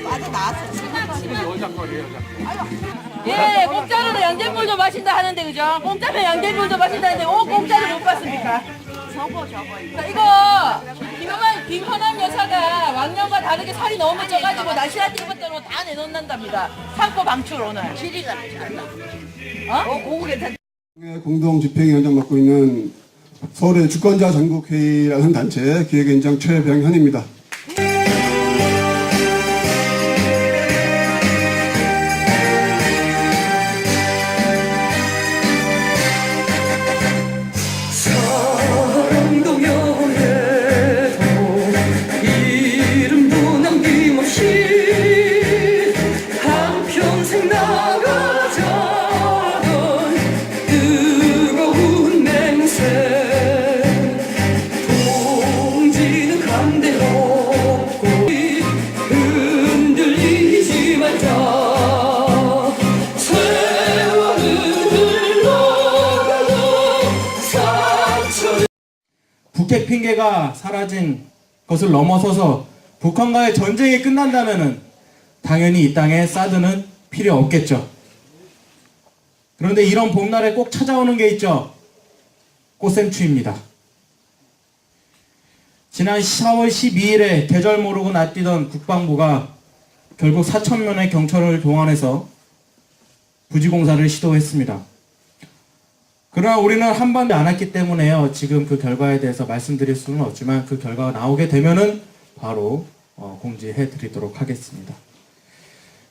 맞아 나왔어. 예, 공짜로 양잿물도 마신다 하는데 그죠? 공짜면 양잿물도 마신다는데 공짜를 못 봤습니까? 저거. 자, 이거 김현남 여사가 왕년과 다르게 살이 너무 쪄가지고 날씬한 입었다고 다 내놓는답니다. 상고 방출 오늘. 지리가 잘나. 오고 괜찮. 공동 집행위원장 맡고 있는 서울의 주권자 전국회의라는 단체 기획위원장 최병현입니다. 이름도 남김없이 한평생 나가자던 뜨거운 맹세 동지는 감대롭고 흔들리지 말자 세월은 흘러가도 상처를 북핵 핑계가 사라진 것을 넘어서서 북한과의 전쟁이 끝난다면은 당연히 이 땅에 사드는 필요 없겠죠. 그런데 이런 봄날에 꼭 찾아오는 게 있죠. 꽃샘추위입니다. 지난 4월 12일에 계절 모르고 날뛰던 국방부가 결국 4,000명의 경찰을 동원해서 부지공사를 시도했습니다. 그러나 우리는 한반도에 안 왔기 때문에요. 지금 그 결과에 대해서 말씀드릴 수는 없지만 그 결과가 나오게 되면은 바로 공지해 드리도록 하겠습니다.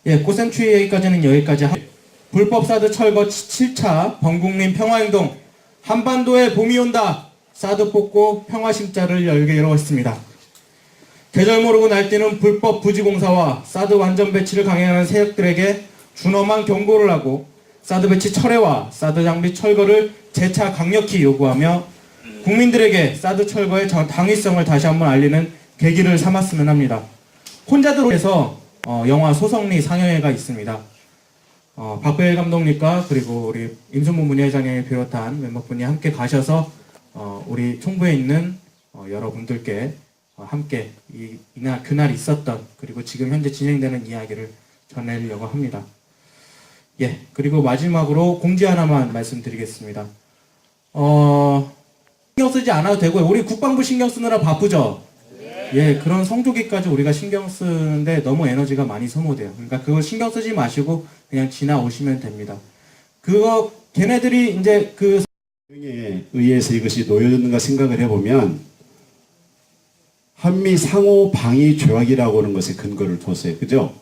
예, 꽃샘추위 얘기까지는 여기까지 불법 사드 철거 7차 범국민 평화행동 한반도에 봄이 온다. 사드 뽑고 평화심자를 열기로 했습니다. 계절 모르고 날뛰는 불법 부지공사와 사드 완전 배치를 강행하는 세력들에게 준엄한 경고를 하고 사드 배치 철회와 사드 장비 철거를 재차 강력히 요구하며 국민들에게 사드 철거의 당위성을 다시 한번 알리는 계기를 삼았으면 합니다. 혼자들에서 영화 소성리 상영회가 있습니다. 박배일 감독님과 그리고 우리 임순문 문예회장을 비롯한 멤버분이 함께 가셔서 우리 총부에 있는 여러분들께 함께 그날 있었던 그리고 지금 현재 진행되는 이야기를 전해드리려고 합니다. 예, 그리고 마지막으로 공지 하나만 말씀드리겠습니다. 신경 쓰지 않아도 되고요. 우리 국방부 신경 쓰느라 바쁘죠? 예, 그런 성조기까지 우리가 신경 쓰는데 너무 에너지가 많이 소모돼요. 그러니까 그걸 신경 쓰지 마시고 그냥 지나오시면 됩니다. 걔네들이 이제 에 의해서 이것이 놓여졌는가 생각을 해보면 한미 상호 방위 조약이라고 하는 것에 근거를 뒀어요. 그죠?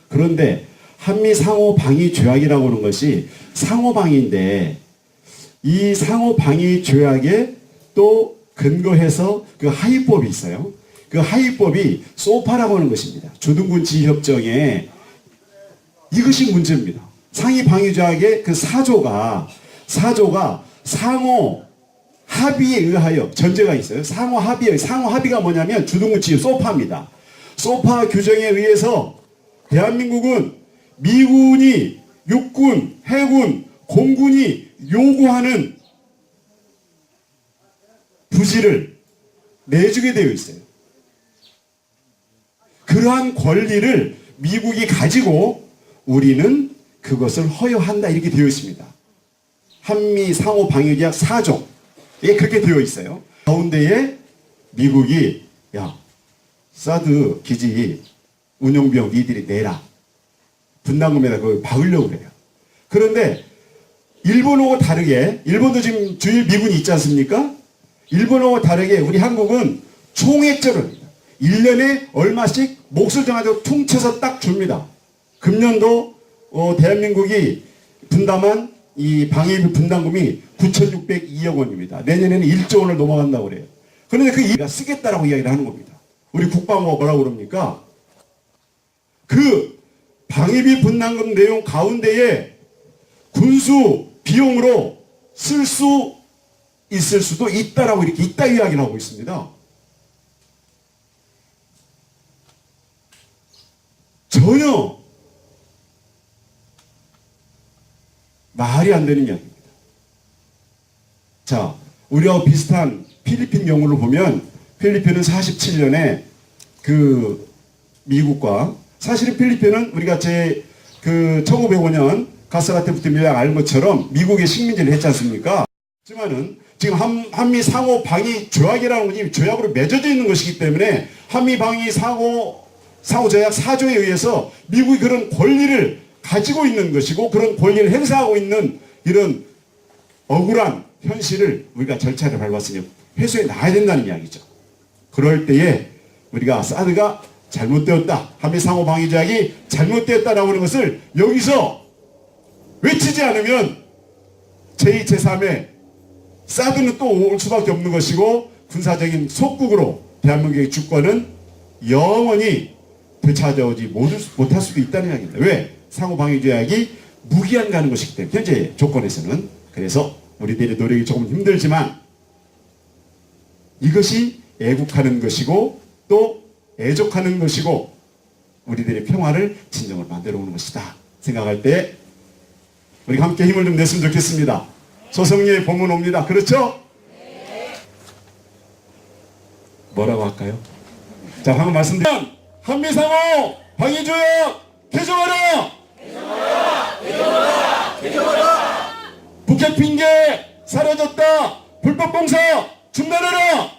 그런데 한미 상호 방위 조약이라고 하는 것이 상호 방위인데 이 상호 방위 조약에 또 근거해서 그 하위법이 있어요. 그 하위법이 소파라고 하는 것입니다. 주둔군 지휘협정에 이것이 문제입니다. 상위 방위 조약의 그 사조가 상호 합의에 의하여 전제가 있어요. 상호 합의가 뭐냐면 주둔군 지휘 소파입니다. 소파 규정에 의해서 대한민국은 미군이 육군, 해군, 공군이 요구하는 부지를 내주게 되어 있어요. 그러한 권리를 미국이 가지고 우리는 그것을 허용한다 이렇게 되어 있습니다. 한미 상호 방위계약 4조에 그렇게 되어 있어요. 가운데에 미국이 사드 기지 운용비용 니들이 내라. 분담금에다 그걸 박으려고 그래요. 그런데 일본하고 다르게 일본도 지금 주일 미군이 있지 않습니까? 일본하고 다르게 우리 한국은 총액제로 1년에 얼마씩 몫을 정하고 퉁쳐서 딱 줍니다. 금년도 대한민국이 분담한 이 방위비 분담금이 9,602억 원입니다. 내년에는 1조 원을 넘어간다고 그래요. 그런데 그 이가 쓰겠다라고 이야기를 하는 겁니다. 우리 국방부가 뭐라고 그럽니까? 그 방위비 분담금 내용 가운데에 군수 비용으로 쓸 수 있을 수도 있다라고 이렇게 있다 이야기를 하고 있습니다. 전혀 말이 안 되는 이야기입니다. 자, 우리와 비슷한 필리핀 경우를 보면 필리핀은 47년에 그 미국과 사실은 필리핀은 우리가 그 1905년 가스라테부터 밀양 알 것처럼 미국의 식민지를 했지 않습니까? 하지만은 지금 한미 상호 방위 조약이라는 것이 조약으로 맺어져 있는 것이기 때문에 한미 방위 상호 조약 4조에 의해서 미국이 그런 권리를 가지고 있는 것이고 그런 권리를 행사하고 있는 이런 억울한 현실을 우리가 절차를 밟았으니 회수해 나가야 된다는 이야기죠. 그럴 때에 우리가 사드가 잘못되었다. 한미 상호 방위 조약이 잘못되었다라고 하는 것을 여기서 외치지 않으면 제2, 제3의 사드는 또 올 수밖에 없는 것이고 군사적인 속국으로 대한민국의 주권은 영원히 되찾아오지 못할 수도 있다는 이야기입니다. 왜? 상호 방위 조약이 무기한 가는 것이기 때문에 현재 조건에서는. 그래서 우리들의 노력이 조금 힘들지만 이것이 애국하는 것이고 또 애족하는 것이고 우리들의 평화를 진정으로 만들어 오는 것이다 생각할 때 우리가 함께 힘을 좀 냈으면 좋겠습니다. 소성리의 봄은 옵니다. 그렇죠? 뭐라고 할까요? 자, 방금 말씀드린 한미상호 방위조약 개정하라! 개정하라! 북핵 핑계 사라졌다! 불법봉사 중단하라!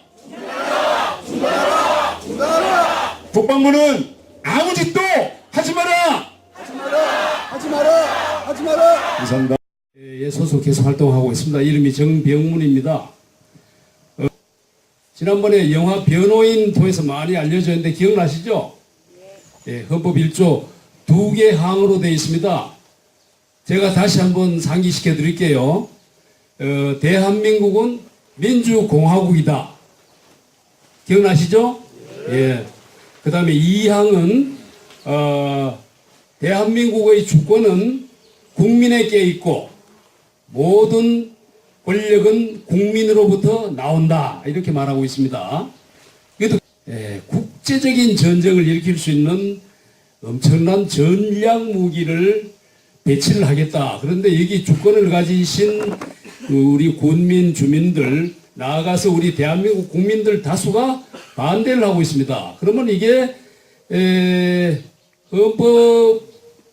중단하라! 국방부는 아무 짓도 하지 마라! 하지 마라! 감사합니다. 예, 소속해서 활동하고 있습니다. 이름이 정병문입니다. 지난번에 영화 변호인 통해서 많이 알려졌는데 기억나시죠? 예, 헌법 1조 2개 항으로 되어 있습니다. 제가 다시 한번 상기시켜 드릴게요. 대한민국은 민주공화국이다. 기억나시죠? 예. 그 다음에 2항은 대한민국의 주권은 국민에게 있고 모든 권력은 국민으로부터 나온다. 이렇게 말하고 있습니다. 그래도 국제적인 전쟁을 일으킬 수 있는 엄청난 전략 무기를 배치를 하겠다. 그런데 여기 주권을 가지신 우리 군민, 주민들, 나아가서 우리 대한민국 국민들 다수가 반대를 하고 있습니다. 그러면 이게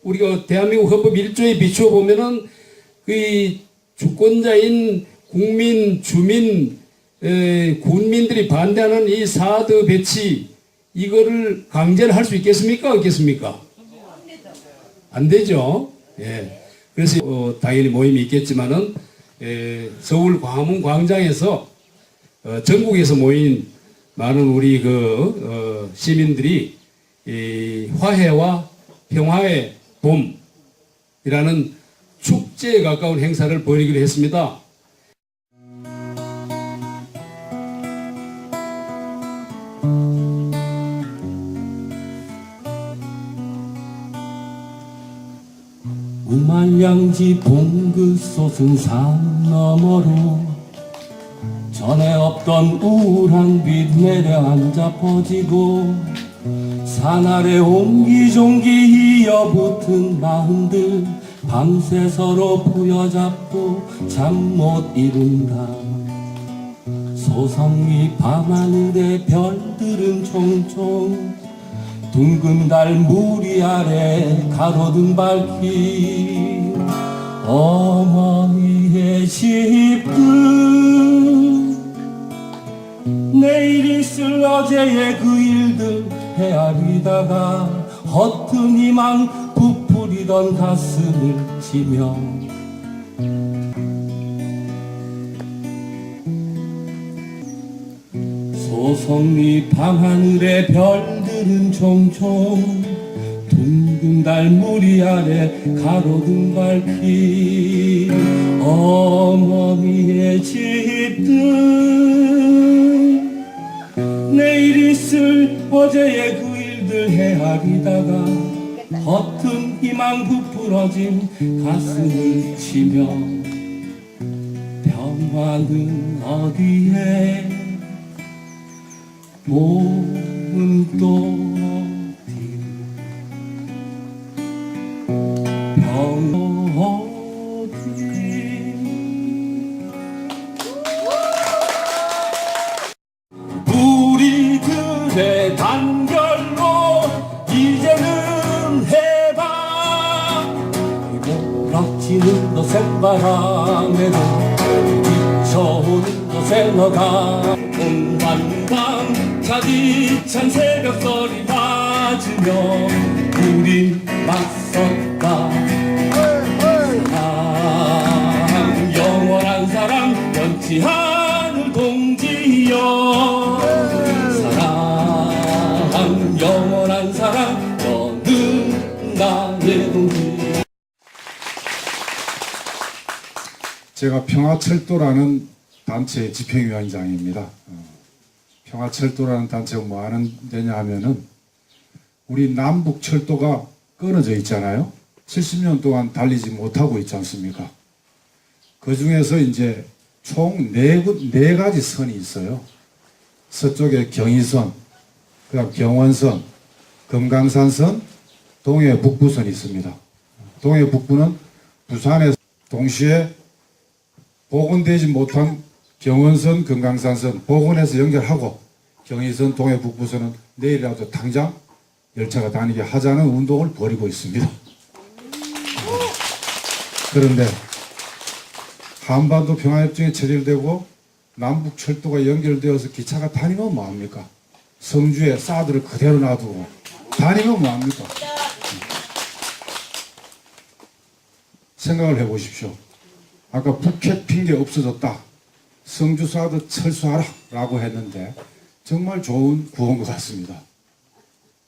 우리가 대한민국 헌법 1조에 비추어 보면은 그 주권자인 국민, 주민, 군민들이 반대하는 이 사드 배치 이거를 강제를 할 수 있겠습니까? 없겠습니까? 안 되죠. 예. 그래서 당연히 모임이 있겠지만은 서울 광화문 광장에서 전국에서 모인 많은 우리 시민들이 이 화해와 평화의 봄이라는 축제에 가까운 행사를 벌이기로 했습니다. 우말량지 봉그 솟은 산 너머로 전에 없던 우울한 빛 내려앉아 퍼지고 산 아래 옹기종기 이어붙은 마음들 밤새 서로 부여잡고 잠 못 이룬다. 소성리 밤하늘의 별들은 총총 둥근 달 무리 아래 가로등 밝힌 어머니의 집들 내일 있을 어제의 그 일들 헤아리다가 허튼 희망 부풀이던 가슴을 치며 소성리 밤하늘의 별들은 총총 둥근 달 무리 아래 가로등 밝힌 어머니의 집들 내일 있을 어제의 그 일들 헤아리다가 허튼 희망 부풀어진 가슴을 치며 평화는 어디에 봄은 또 어디 평화 어디 우리들의 단결 바람에도 비춰오는 곳에 너가 봄밤밤 차디찬 새벽소리 맞으며 우린 맞섰다. 사랑 영원한 사랑 변치 않을 동지여 사랑 영원한 사랑 너는 나의 동지. 제가 평화철도라는 단체의 집행위원장입니다. 평화철도라는 단체가 뭐 하는 데냐 하면은 우리 남북철도가 끊어져 있잖아요. 70년 동안 달리지 못하고 있지 않습니까? 그 중에서 이제 총 네 가지 선이 있어요. 서쪽에 경의선, 그다음 경원선, 금강산선, 동해 북부선이 있습니다. 동해 북부는 부산에서 동시에 복원되지 못한 경원선, 금강산선 복원해서 연결하고 경의선, 동해 북부선은 내일이라도 당장 열차가 다니게 하자는 운동을 벌이고 있습니다. 그런데 한반도 평화협정이 체결되고 남북철도가 연결되어서 기차가 다니면 뭐합니까? 성주에 사드를 그대로 놔두고 다니면 뭐합니까? 생각을 해보십시오. 아까 북핵 핑계 없어졌다. 성주 사드 철수하라 라고 했는데 정말 좋은 구호인 것 같습니다.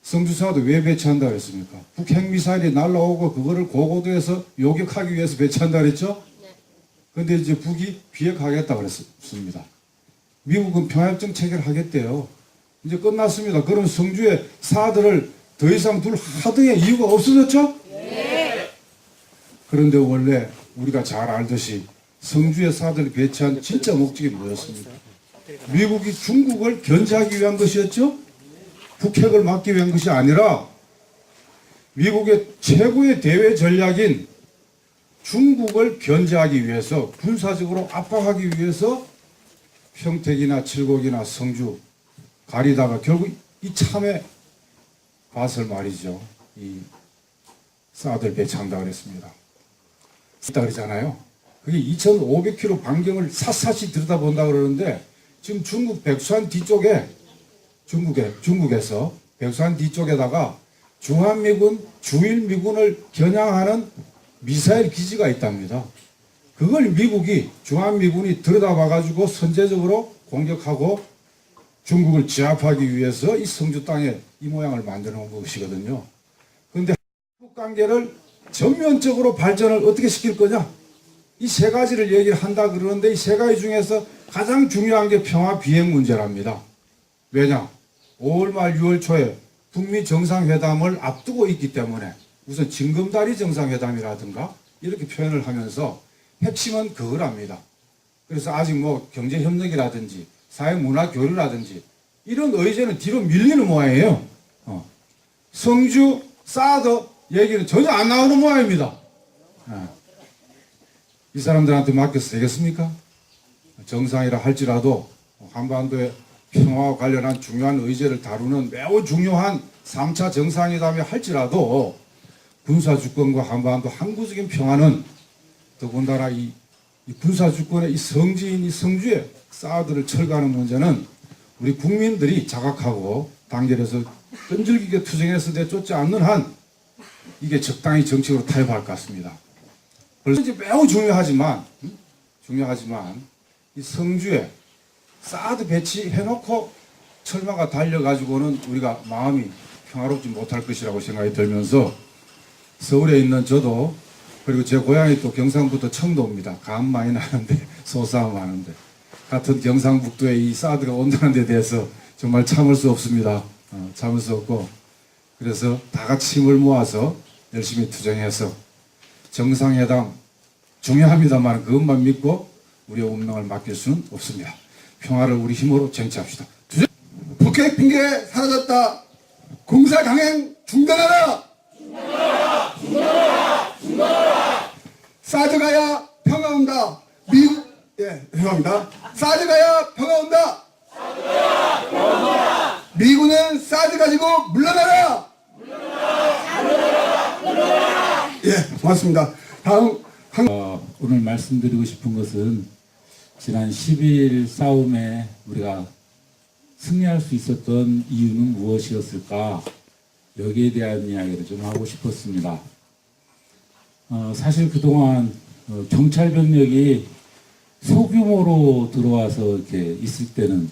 성주 사드 왜 배치한다 그랬습니까? 북핵 미사일이 날라오고 그거를 고고도에서 요격하기 위해서 배치한다 그랬죠? 그런데 이제 북이 비핵화하겠다 그랬습니다. 미국은 평화협정 체결하겠대요. 이제 끝났습니다. 그럼 성주에 사드를 더 이상 둘 하등의 이유가 없어졌죠? 네. 그런데 원래 우리가 잘 알듯이 성주에 사드를 배치한 진짜 목적이 뭐였습니까? 미국이 중국을 견제하기 위한 것이었죠? 북핵을 막기 위한 것이 아니라 미국의 최고의 대외 전략인 중국을 견제하기 위해서 군사적으로 압박하기 위해서 평택이나 칠곡이나 성주 가리다가 결국 이참에 가설 말이죠. 이 사드를 배치한다 그랬습니다. 있다 그러잖아요. 그게 2,500km 반경을 샅샅이 들여다본다 그러는데 지금 중국 백두산 뒤쪽에 중국에서 백두산 뒤쪽에다가 주한미군, 주일미군을 겨냥하는 미사일 기지가 있답니다. 그걸 미국이 주한미군이 들여다봐가지고 선제적으로 공격하고 중국을 제압하기 위해서 이 성주 땅에 이 모양을 만들어 놓은 것이거든요. 그런데 한국 관계를 전면적으로 발전을 어떻게 시킬 거냐? 이 세 가지를 얘기를 한다 그러는데 이 세 가지 중에서 가장 중요한 게 평화 비핵 문제랍니다. 왜냐? 5월 말 6월 초에 북미 정상회담을 앞두고 있기 때문에 우선 징검다리 정상회담이라든가 이렇게 표현을 하면서 핵심은 그거랍니다. 그래서 아직 뭐 경제협력이라든지 사회문화교류라든지 이런 의제는 뒤로 밀리는 모양이에요. 성주, 사드 얘기는 전혀 안 나오는 모양입니다. 이 사람들한테 맡겨서 되겠습니까? 정상이라 할지라도 한반도의 평화와 관련한 중요한 의제를 다루는 매우 중요한 3차 정상회담이 할지라도 군사주권과 한반도 항구적인 평화는 더군다나 이 군사주권의 이 성지인 이 성주에 사드를 철거하는 문제는 우리 국민들이 자각하고 단결해서 끈질기게 투쟁해서 내쫓지 않는 한 이게 적당히 정책으로 타협할 것 같습니다. 그래서 이제 매우 중요하지만 이 성주에 사드 배치해놓고 철마가 달려가지고는 우리가 마음이 평화롭지 못할 것이라고 생각이 들면서 서울에 있는 저도 그리고 제 고향이 또 경상북도 청도입니다. 감 많이 나는데 소싸움 하는데 같은 경상북도에 이 사드가 온다는 데 대해서 정말 참을 수 없습니다. 참을 수 없고 그래서 다 같이 힘을 모아서 열심히 투쟁해서 정상회담 중요합니다만 그것만 믿고 우리의 운명을 맡길 수는 없습니다. 평화를 우리 힘으로 쟁취합시다. 북핵 핑계 사라졌다. 공사 강행 중단하라. 중단하라. 사드 가야 평화 온다. 미국 죄송합니다. 사드 가야 평화 온다. 미군은 사드 가지고 물러나라. 예, 고맙습니다. 다음 오늘 말씀드리고 싶은 것은 지난 10일 싸움에 우리가 승리할 수 있었던 이유는 무엇이었을까? 여기에 대한 이야기를 좀 하고 싶었습니다. 사실 그동안 경찰 병력이 소규모로 들어와서 이렇게 있을 때는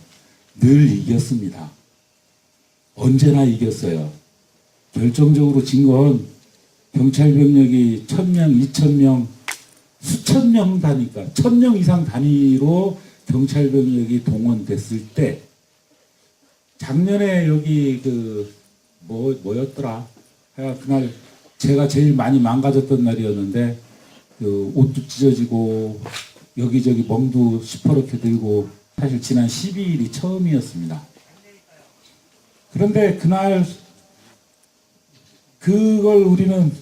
늘 이겼습니다. 언제나 이겼어요. 결정적으로 진 건 경찰 병력이 1000명, 2000명, 수천 명 단위니까 1000명 이상 단위로 경찰 병력이 동원됐을 때 작년에 여기 뭐였더라? 하여간 그날 제가 제일 많이 망가졌던 날이었는데 옷도 찢어지고 여기저기 멍도 시퍼렇게 들고 사실 지난 12일이 처음이었습니다. 그런데 그날 그걸 우리는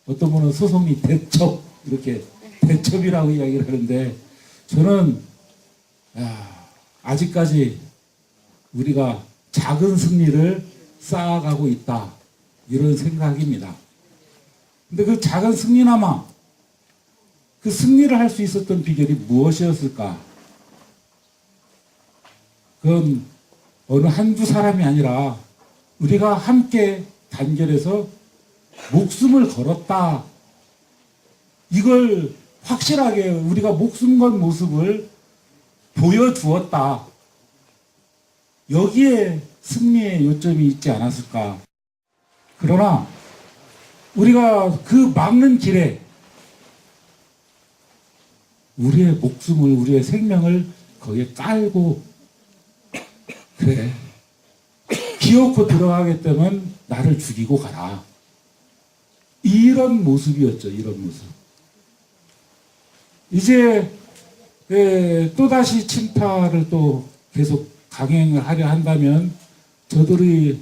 어떤 분은 소송이 대첩 이렇게 대첩이라고 이야기를 하는데 저는 아직까지 우리가 작은 승리를 쌓아가고 있다 이런 생각입니다. 근데 그 작은 승리나마 그 승리를 할 수 있었던 비결이 무엇이었을까? 그건 어느 한두 사람이 아니라 우리가 함께 단결해서 목숨을 걸었다. 이걸 확실하게 우리가 목숨 건 모습을 보여주었다. 여기에 승리의 요점이 있지 않았을까. 그러나 우리가 그 막는 길에 우리의 목숨을, 우리의 생명을 거기에 깔고 그래. 기어코 들어가겠다면 나를 죽이고 가라. 이런 모습이었죠. 이런 모습. 이제 또다시 침탈을 또 계속 강행을 하려 한다면 저들이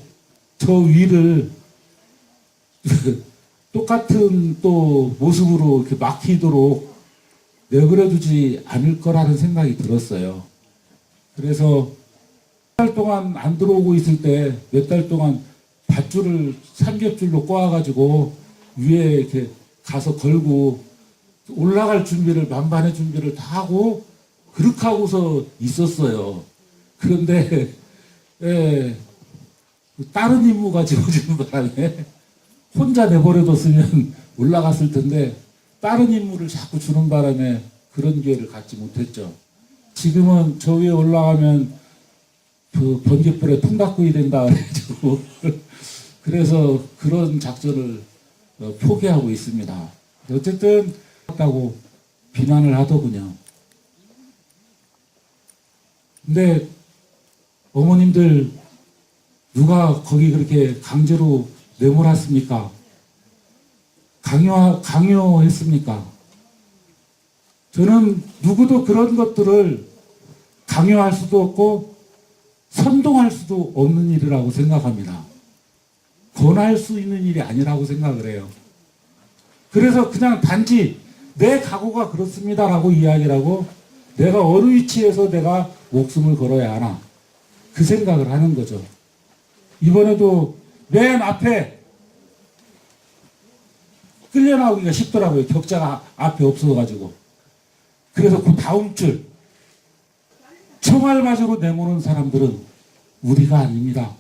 저 위를 똑같은 또 모습으로 이렇게 막히도록 내버려두지 않을 거라는 생각이 들었어요. 그래서 몇 달 동안 안 들어오고 있을 때 몇 달 동안 밧줄을 삼겹줄로 꼬아가지고 위에 이렇게 가서 걸고 올라갈 준비를 만반의 준비를 다 하고 그렇게 하고서 있었어요. 그런데 다른 임무가 지어지는 바람에 혼자 내버려뒀으면 올라갔을 텐데 다른 임무를 자꾸 주는 바람에 그런 기회를 갖지 못했죠. 지금은 저 위에 올라가면 그 번개불에 통닭구이 된다 그래가지고 그래서 그런 작전을 포기하고 있습니다. 어쨌든 다고 비난을 하더군요. 근데 어머님들 누가 거기 그렇게 강제로 내몰았습니까? 강요했습니까? 저는 누구도 그런 것들을 강요할 수도 없고 선동할 수도 없는 일이라고 생각합니다. 권할 수 있는 일이 아니라고 생각을 해요. 그래서 그냥 단지 내 각오가 그렇습니다라고 이야기를 하고 내가 어느 위치에서 내가 목숨을 걸어야 하나 그 생각을 하는 거죠. 이번에도 맨 앞에 끌려나오기가 쉽더라고요. 격자가 앞에 없어가지고. 그래서 그 다음 줄 총알 맞으로 내모는 사람들은 우리가 아닙니다.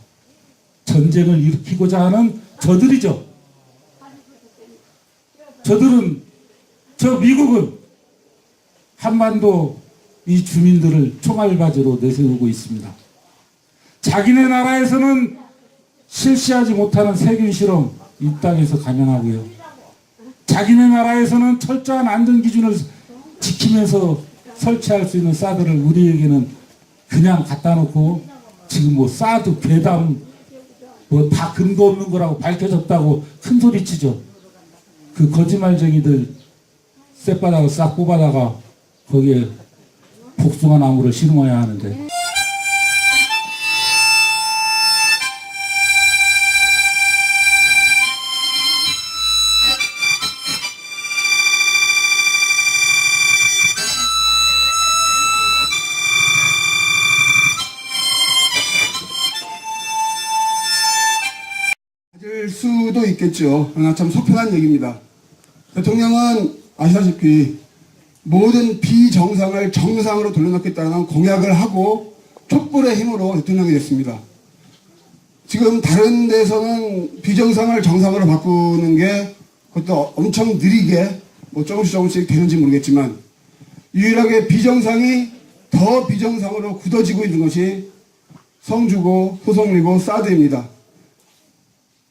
전쟁을 일으키고자 하는 저들이죠. 저 미국은 한반도 이 주민들을 총알 맞으로 내세우고 있습니다. 자기네 나라에서는 실시하지 못하는 세균 실험 이 땅에서 감행하고요. 자기네 나라에서는 철저한 안전 기준을 지키면서 설치할 수 있는 사드를 우리에게는 그냥 갖다 놓고 지금 뭐 사드 괴담 뭐 다 근거 없는 거라고 밝혀졌다고 큰 소리 치죠. 그 거짓말쟁이들 쌔바닥을 싹 뽑아다가 거기에 복숭아 나무를 심어야 하는데 가질 수도 있겠죠. 그러나 참 속편한 얘기입니다. 대통령은 아시다시피 모든 비정상을 정상으로 돌려놓겠다는 공약을 하고 촛불의 힘으로 대통령이 됐습니다. 지금 다른 데서는 비정상을 정상으로 바꾸는 게 그것도 엄청 느리게 뭐 조금씩 되는지 모르겠지만 유일하게 비정상이 더 비정상으로 굳어지고 있는 것이 성주고 소송리고 사드입니다.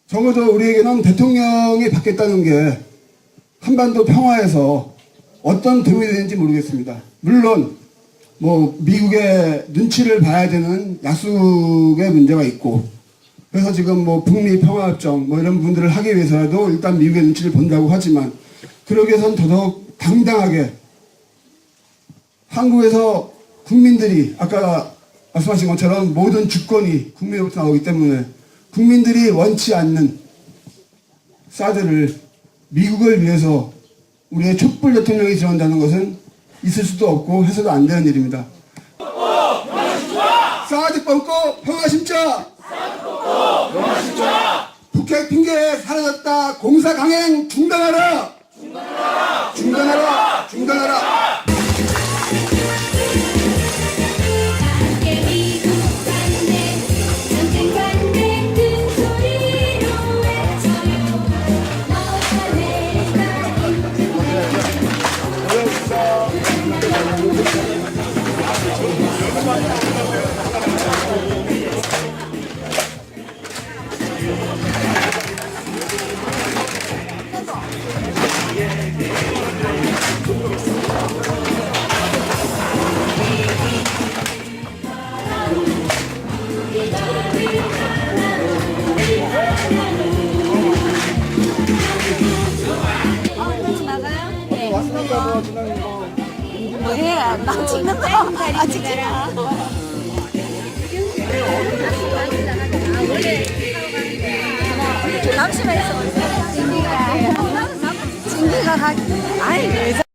적어도 우리에게는 대통령이 바뀌었다는 게 한반도 평화에서 어떤 도움이 되는지 모르겠습니다. 물론 뭐 미국의 눈치를 봐야 되는 약속의 문제가 있고 그래서 지금 뭐 북미 평화협정 뭐 이런 부분들을 하기 위해서라도 일단 미국의 눈치를 본다고 하지만 그러기 위해서는 더더욱 당당하게 한국에서 국민들이 아까 말씀하신 것처럼 모든 주권이 국민으로부터 나오기 때문에 국민들이 원치 않는 사드를 미국을 위해서 우리의 촛불 대통령이 지원한다는 것은 있을 수도 없고 해서도 안 되는 일입니다. 사드 뻥고 평화 심자. 북핵 핑계 사라졌다. 공사 강행 중단하라. 중단하라. 함께 미국 반대 전쟁 반대 큰 소리로 외쳐요. 너와 내가 뭐해? 나 찍는 거. 아, 찍지 마. 잠시만 있어. 진기가 가기. 아이, 왜